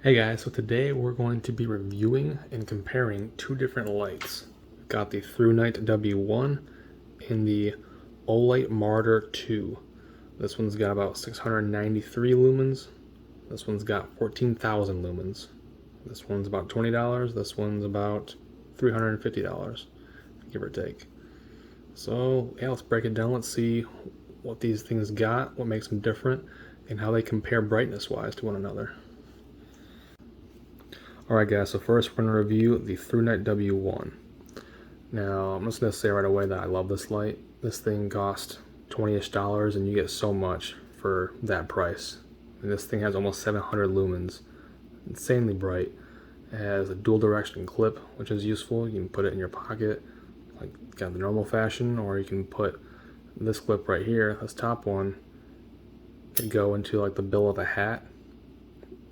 Hey guys, so today we're going to be reviewing and comparing two different lights. We've got the Thrunite W1 and the Olight Marauder 2. This one's got about 693 lumens. This one's got 14,000 lumens. This one's about $20. This one's about $350, give or take. So yeah, let's break it down. Let's see what these things got, what makes them different, and how they compare brightness-wise to one another. Alright guys, so first we're going to review the Thrunite W1. Now, I'm just going to say right away that I love this light. This thing costs $20-ish and you get so much for that price. And this thing has almost 700 lumens. Insanely bright. It has a dual direction clip, which is useful. You can put it in your pocket, like kind of the normal fashion, or you can put this clip right here, this top one, could go into like the bill of a hat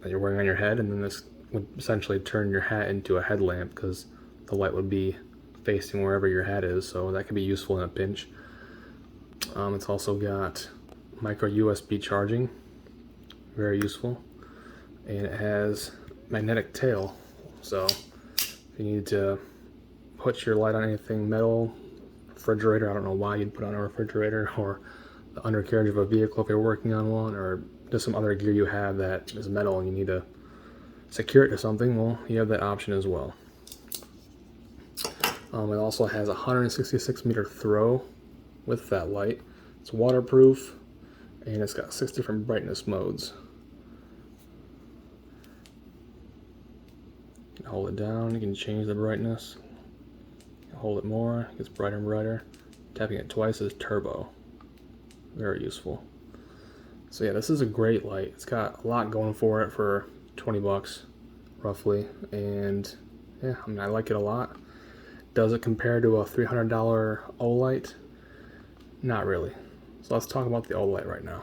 that you're wearing on your head, and then this would essentially turn your hat into a headlamp because the light would be facing wherever your hat is, so that could be useful in a pinch. It's also got micro USB charging, very useful, and it has magnetic tail, so if you need to put your light on anything metal, refrigerator, I don't know why you'd put on a refrigerator, or the undercarriage of a vehicle if you're working on one, or just some other gear you have that is metal and you need to secure it to something, well, you have that option as well. It also has a 166 meter throw with that light. It's waterproof, and it's got 6 different brightness modes. You can hold it down, you can change the brightness. You can hold it more, it gets brighter and brighter. Tapping it twice is turbo. Very useful. So yeah, this is a great light. It's got a lot going for it for 20 bucks roughly, and yeah, I mean, I like it a lot. Does it compare to a $300 Olight? Not really. So let's talk about the Olight right now.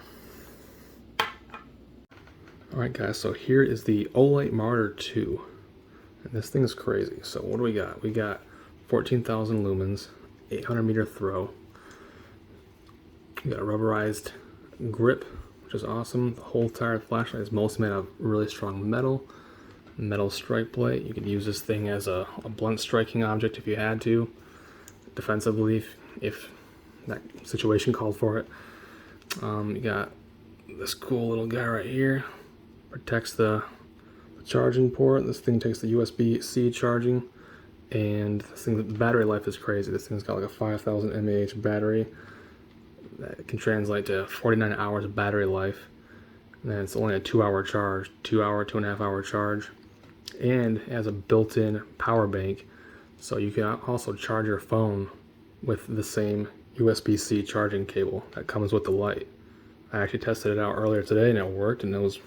Alright guys, so here is the Olight Marauder 2. And this thing is crazy. So what do we got? We got 14,000 lumens, 800 meter throw. We got a rubberized grip, which is awesome. The whole entire flashlight is mostly made of really strong metal strike plate. You could use this thing as a blunt striking object if you had to, defensively if that situation called for it. You got this cool little guy right here, protects the charging port. This thing takes the USB-C charging, and this thing, the battery life is crazy. This thing's got like a 5,000 mAh battery that can translate to 49 hours of battery life. And then it's only a 2-hour charge, 2.5 hour charge, and it has a built-in power bank, so you can also charge your phone with the same USB-C charging cable that comes with the light. I actually tested it out earlier today and it worked, and it was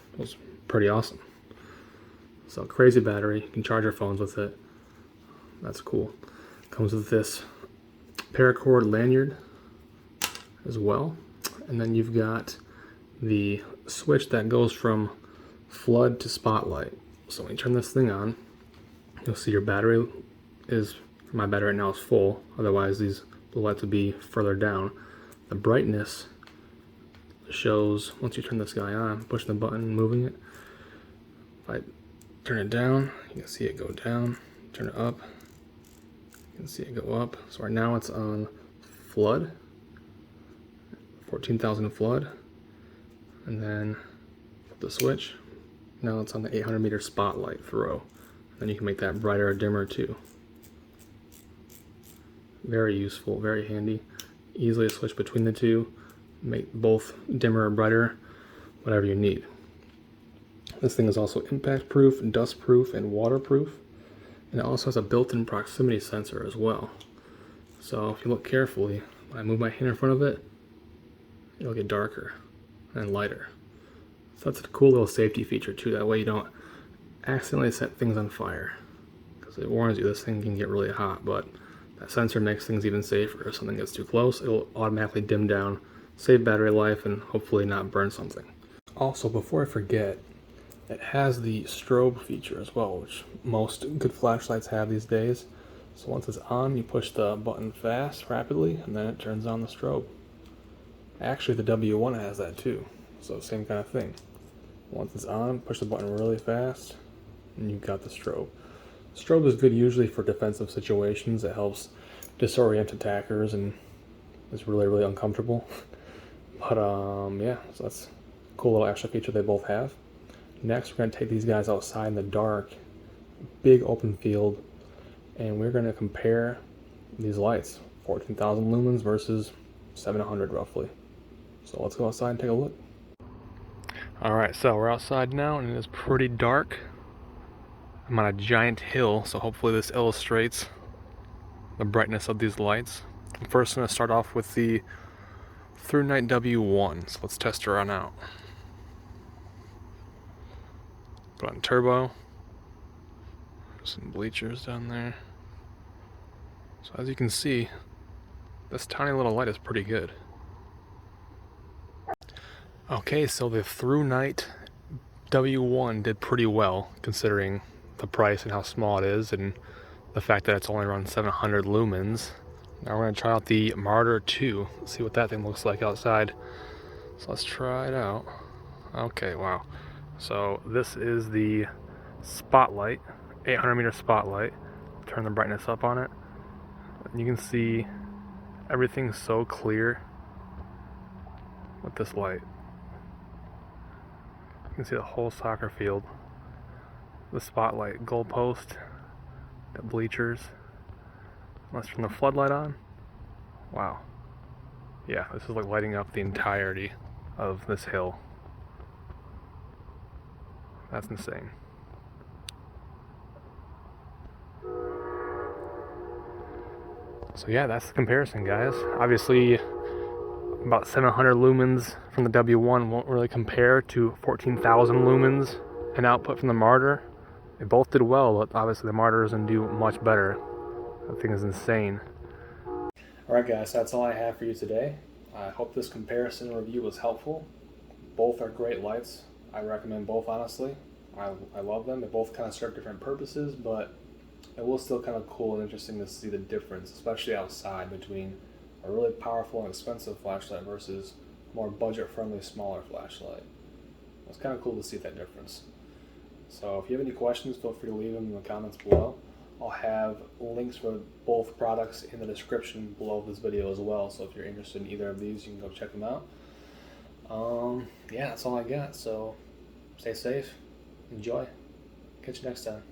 pretty awesome. So crazy battery, you can charge your phones with it. That's cool. Comes with this paracord lanyard as well, and then you've got the switch that goes from flood to spotlight. So when you turn this thing on, you'll see your battery is, my battery right now is full, otherwise these blue lights would be further down. The brightness shows, once you turn this guy on, push the button, moving it. If I turn it down, you can see it go down. Turn it up, you can see it go up. So right now it's on flood, 14,000 flood, and then flip the switch. Now it's on the 800 meter spotlight throw. Then you can make that brighter or dimmer too. Very useful, very handy. Easily switch between the two, make both dimmer or brighter, whatever you need. This thing is also impact proof, dust proof, and waterproof. And it also has a built-in proximity sensor as well. So if you look carefully, when I move my hand in front of it, it'll get darker and lighter. So that's a cool little safety feature too. That way you don't accidentally set things on fire, because it warns you this thing can get really hot, but that sensor makes things even safer. If something gets too close, it'll automatically dim down, save battery life, and hopefully not burn something. Also, before I forget, it has the strobe feature as well, which most good flashlights have these days. So once it's on, you push the button fast, rapidly, and then it turns on the strobe. Actually, the W1 has that too, so same kind of thing. Once it's on, push the button really fast, and you've got the strobe. Strobe is good usually for defensive situations. It helps disorient attackers and is really, really uncomfortable. But yeah, so that's a cool little extra feature they both have. Next, we're going to take these guys outside in the dark, big open field, and we're going to compare these lights, 14,000 lumens versus 700 roughly. So let's go outside and take a look. Alright, so we're outside now and it is pretty dark. I'm on a giant hill, so hopefully this illustrates the brightness of these lights. I'm first going to start off with the Thrunite W1, so let's test her on out. Put on turbo. Some bleachers down there. So as you can see, this tiny little light is pretty good. Okay, so the Thrunite W1 did pretty well considering the price and how small it is and the fact that it's only around 700 lumens. Now we're going to try out the Marauder 2, see what that thing looks like outside. So let's try it out. Okay, wow. So this is the spotlight, 800 meter spotlight. Turn the brightness up on it. And you can see everything's so clear with this light. You can see the whole soccer field. The spotlight, goalpost, the bleachers. Let's turn the floodlight on. Wow. Yeah, this is like lighting up the entirety of this hill. That's insane. So yeah, that's the comparison, guys. Obviously, about 700 lumens from the W1 won't really compare to 14,000 lumens in output from the Marauder. They both did well, but obviously the Marauder doesn't do much better. That thing is insane. Alright guys, that's all I have for you today. I hope this comparison review was helpful. Both are great lights. I recommend both, honestly. I love them. They both kind of serve different purposes, but it was still kind of cool and interesting to see the difference, especially outside, between a really powerful and expensive flashlight versus a more budget-friendly, smaller flashlight. It's kind of cool to see that difference. So if you have any questions, feel free to leave them in the comments below. I'll have links for both products in the description below this video as well, so if you're interested in either of these, you can go check them out. Yeah, that's all I got, so stay safe, enjoy, catch you next time.